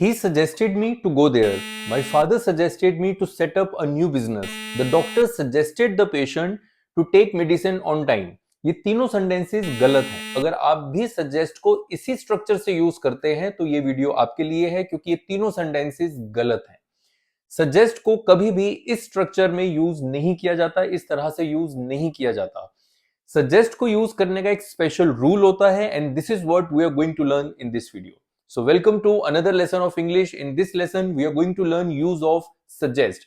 He suggested me to go there. My father suggested me to set up a new business. The doctor suggested the patient to take medicine on time. ये तीनों sentences गलत हैं। अगर आप भी suggest को इसी structure से यूज करते हैं तो ये वीडियो आपके लिए है, क्योंकि ये तीनों सेंटेंसेस गलत हैं। सजेस्ट को कभी भी इस स्ट्रक्चर में यूज नहीं किया जाता, इस तरह से यूज नहीं किया जाता। सजेस्ट को यूज करने का एक स्पेशल रूल होता है, and this is what we are going to learn in this video. So welcome to another lesson of English. In this lesson we are going to learn use of suggest,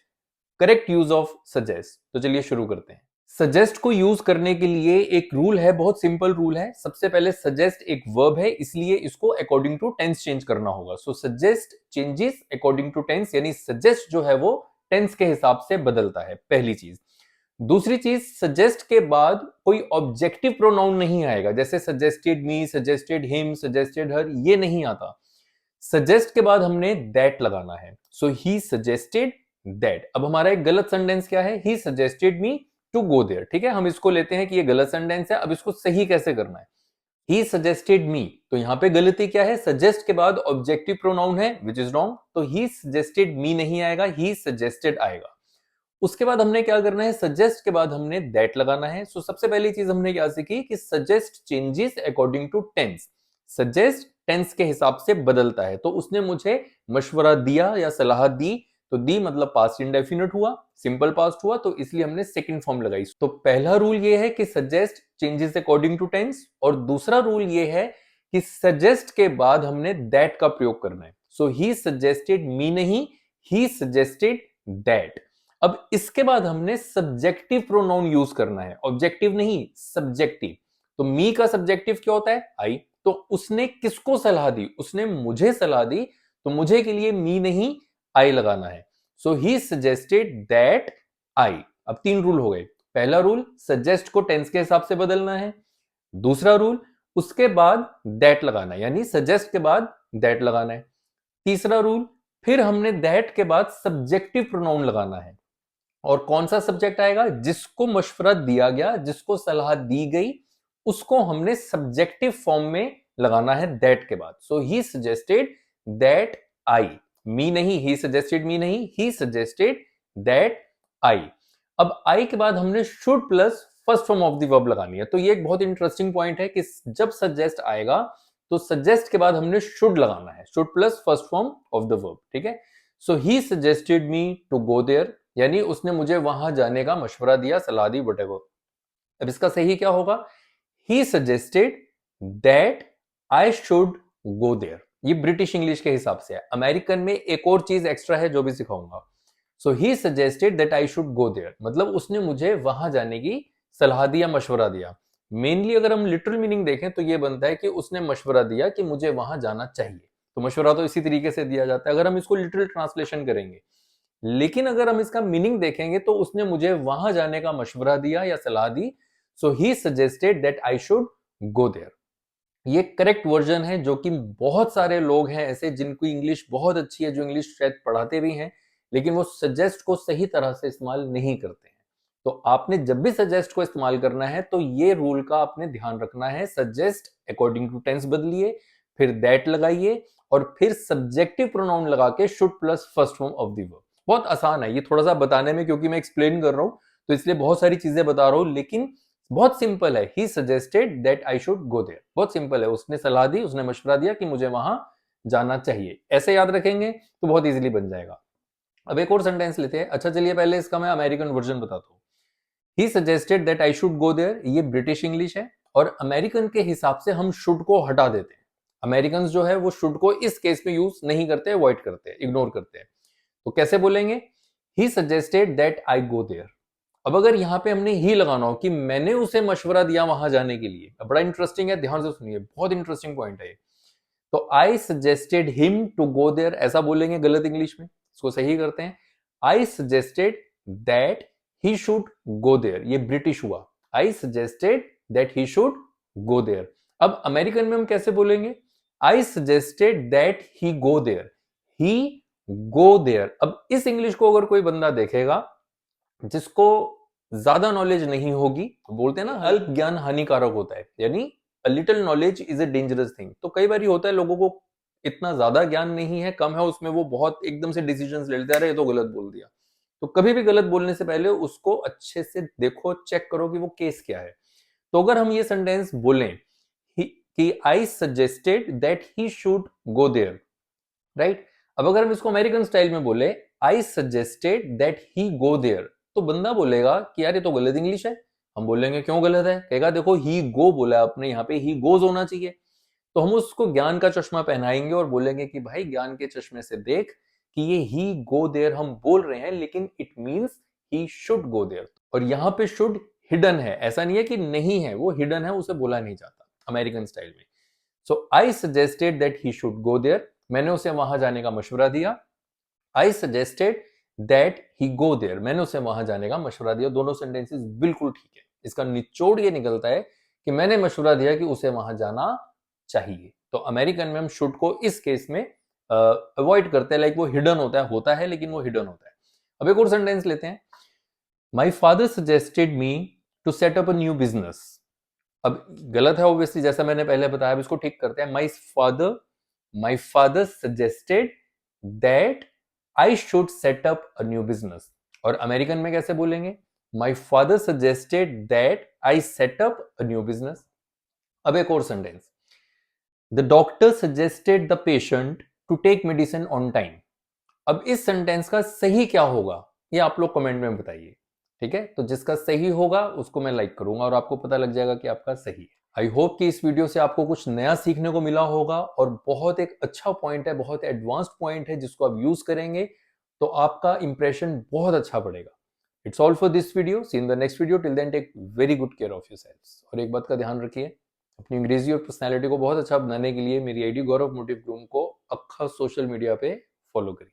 correct use of suggest. तो चलिए शुरू करते हैं। suggest को use करने के लिए एक रूल है, बहुत सिंपल रूल है। सबसे पहले suggest एक वर्ब है, इसलिए इसको according to tense चेंज करना होगा। So suggest changes according to tense, यानी suggest जो है वो tense के हिसाब से बदलता है, पहली चीज। दूसरी चीज, सजेस्ट के बाद कोई ऑब्जेक्टिव प्रोनाउन नहीं आएगा, जैसे suggested me, suggested him, suggested her, ये नहीं आता। सजेस्ट के बाद हमने दैट लगाना है। So he suggested that. अब हमारा एक गलत सेंटेंस क्या है, he suggested me to go there. ठीक है, हम इसको लेते हैं कि ये गलत सेंटेंस है। अब इसको सही कैसे करना है, ही सजेस्टेड मी, तो यहां पे गलती क्या है, सजेस्ट के बाद ऑब्जेक्टिव प्रोनाउन है, विच इज रॉन्ग। तो ही सजेस्टेड मी नहीं आएगा, ही सजेस्टेड आएगा। उसके बाद हमने क्या करना है, सजेस्ट के बाद हमने दैट लगाना है। सो सबसे पहली चीज हमने क्या सीखी कि suggest changes according to tense. Suggest tense के हिसाब से बदलता है। तो उसने मुझे मशवरा दिया या सलाह दी, तो दी मतलब पास्ट इंडेफिनिट हुआ, सिंपल पास्ट हुआ, तो इसलिए हमने सेकंड फॉर्म लगाई। तो पहला रूल ये है कि suggest changes according to tense, और दूसरा रूल ये है कि सजेस्ट के बाद हमने दैट का प्रयोग करना है। सो ही सजेस्टेड मी नहीं, ही सजेस्टेड दैट। अब इसके बाद हमने सब्जेक्टिव प्रोनाउन यूज करना है, ऑब्जेक्टिव नहीं, सब्जेक्टिव। तो मी का सब्जेक्टिव क्या होता है, आई। तो उसने किसको सलाह दी, उसने मुझे सलाह दी, तो मुझे के लिए मी नहीं आई लगाना है। सो ही सजेस्टेड दैट आई। अब तीन रूल हो गए। पहला रूल, सजेस्ट को टेंस के हिसाब से बदलना है। दूसरा रूल, उसके बाद दैट लगाना है, यानी सजेस्ट के बाद दैट लगाना है। तीसरा रूल, फिर हमने दैट के बाद सब्जेक्टिव प्रोनाउन लगाना है। और कौन सा सब्जेक्ट आएगा, जिसको मशवरा दिया गया, जिसको सलाह दी गई, उसको हमने सब्जेक्टिव फॉर्म में लगाना है दैट के बाद। सो ही सजेस्टेड दैट आई, मी नहीं, ही सजेस्टेड मी नहीं, ही सजेस्टेड दैट आई। अब आई के बाद हमने should plus first form of the verb लगानी है। तो ये एक बहुत इंटरेस्टिंग पॉइंट है कि जब सजेस्ट आएगा तो सजेस्ट के बाद हमने शुड लगाना है, should plus first form of the verb. ठीक है, so he suggested me to go there, यानी उसने मुझे वहां जाने का मशवरा दिया, सलाह दी, व्हाटएवर। अब इसका सही क्या होगा, he suggested that I should go there. ये ब्रिटिश इंग्लिश के हिसाब से है। अमेरिकन में एक और चीज एक्स्ट्रा है जो भी सिखाऊंगा। So he suggested that I should go there, मतलब उसने मुझे वहां जाने की सलाह दी या मशवरा दिया। मेनली अगर हम लिटरल मीनिंग देखें तो ये बनता है कि उसने मशवरा दिया कि मुझे वहां जाना चाहिए। तो मशवरा तो इसी तरीके से दिया जाता है अगर हम इसको लिटरल ट्रांसलेशन करेंगे। लेकिन अगर हम इसका मीनिंग देखेंगे तो उसने मुझे वहां जाने का मशवरा दिया या सलाह दी। So he suggested that I should go there. ये करेक्ट वर्जन है, जो कि बहुत सारे लोग हैं ऐसे जिनको इंग्लिश बहुत अच्छी है, जो इंग्लिश शायद पढ़ाते भी हैं, लेकिन वो सजेस्ट को सही तरह से इस्तेमाल नहीं करते हैं। तो आपने जब भी सजेस्ट को इस्तेमाल करना है तो ये रूल का आपने ध्यान रखना है। सजेस्ट अकॉर्डिंग टू टेंस बदलिए, फिर दैट लगाइए, और फिर सब्जेक्टिव प्रोनाउन लगा के should plus first form of the verb. बहुत आसान है ये थोड़ा सा बताने में, क्योंकि मैं एक्सप्लेन कर रहा हूं तो इसलिए बहुत सारी चीजें बता रहा हूं, लेकिन बहुत सिंपल है। He suggested that I should go there, बहुत सिंपल है। उसने सलाह दी, उसने मशवरा दिया कि मुझे वहां जाना चाहिए। ऐसे याद रखेंगे तो बहुत इजीली बन जाएगा। अब एक और सेंटेंस लेते हैं। अच्छा चलिए पहले इसका मैं अमेरिकन वर्जन बताता हूँ। He suggested that I should go there, ये ब्रिटिश इंग्लिश है, और अमेरिकन के हिसाब से हम शुड को हटा देते हैं। अमेरिकन जो है वो शुड को इस केस में यूज नहीं करते, अवॉइड करते हैं, इग्नोर करते हैं। तो कैसे बोलेंगे, he suggested that I go there. अब अगर यहां पे हमने ही लगाना हो कि मैंने उसे मशवरा दिया वहां जाने के लिए, बड़ा इंटरेस्टिंग है, ध्यान से सुनिए, बहुत इंटरेस्टिंग पॉइंट है। तो I suggested him to go there, ऐसा बोलेंगे गलत इंग्लिश में, इसको सही करते हैं। I suggested that he should go there, ये ब्रिटिश हुआ। I suggested that he should go there. अब अमेरिकन में हम कैसे बोलेंगे, I suggested that he go there, he go there. अब इस इंग्लिश को अगर कोई बंदा देखेगा जिसको ज्यादा नॉलेज नहीं होगी, बोलते हैं ना अल्प ज्ञान हानिकारक होता है, यानी a little knowledge is a dangerous thing. तो कई बार होता है लोगों को इतना ज्यादा ज्ञान नहीं है, कम है उसमें, वो बहुत एकदम से डिसीजंस ले लेते हैं, अरे ये तो गलत बोल दिया। तो कभी भी गलत बोलने से पहले उसको अच्छे से देखो, चेक करो कि वो केस क्या है। तो अगर हम ये सेंटेंस बोलें कि I suggested that he should go there, right. अब अगर हम इसको अमेरिकन स्टाइल में बोले, I suggested that he go there, तो बंदा बोलेगा कि यार ये तो गलत इंग्लिश है। हम बोलेंगे क्यों गलत है, कहेगा देखो ही गो बोला आपने, यहाँ पे ही गोज होना चाहिए। तो हम उसको ज्ञान का चश्मा पहनाएंगे और बोलेंगे कि भाई ज्ञान के चश्मे से देख कि ये ही गो देयर हम बोल रहे हैं, लेकिन it means he should go there. और यहाँ पे शुड हिडन है, ऐसा नहीं है कि नहीं है, वो हिडन है, उसे बोला नहीं जाता अमेरिकन स्टाइल में। So I suggested that he should go there, मैंने उसे वहां जाने का मशवरा दिया। I suggested that he go there, मैंने उसे वहां जाने का मशवरा दिया। दोनों सेंटेंसेस बिल्कुल ठीक है। इसका निचोड़ ये निकलता है कि मैंने मशवरा दिया कि उसे वहां जाना चाहिए। तो अमेरिकन में हम शुड को इस केस में अवॉइड करते हैं, लाइक वो हिडन होता है लेकिन वो हिडन होता है। अब एक और सेंटेंस लेते हैं, my father suggested me to set up a new business. अब गलत है ऑब्वियसली, जैसा मैंने पहले बताया, अब इसको ठीक करते हैं। My father suggested that I should set up a new business. और अमेरिकन में कैसे बोलेंगे, my father suggested that I set up a new business. अब एक और sentence, the doctor suggested the patient to take medicine on time. अब इस sentence का सही क्या होगा, ये आप लोग कमेंट में बताइए, ठीक है। तो जिसका सही होगा उसको मैं लाइक करूंगा और आपको पता लग जाएगा कि आपका सही है। आई होप कि इस वीडियो से आपको कुछ नया सीखने को मिला होगा, और बहुत एक अच्छा पॉइंट है, बहुत एडवांस्ड पॉइंट है, जिसको आप यूज करेंगे तो आपका इंप्रेशन बहुत अच्छा पड़ेगा। It's all for this video, see in the next video, till then take very good care of yourselves. और एक बात का ध्यान रखिए, अपनी अंग्रेजी और पर्सनैलिटी को बहुत अच्छा बनाने के लिए मेरी आईडी गौरव मोटिव ग्रूम को अक्खा सोशल मीडिया पे फॉलो करिए।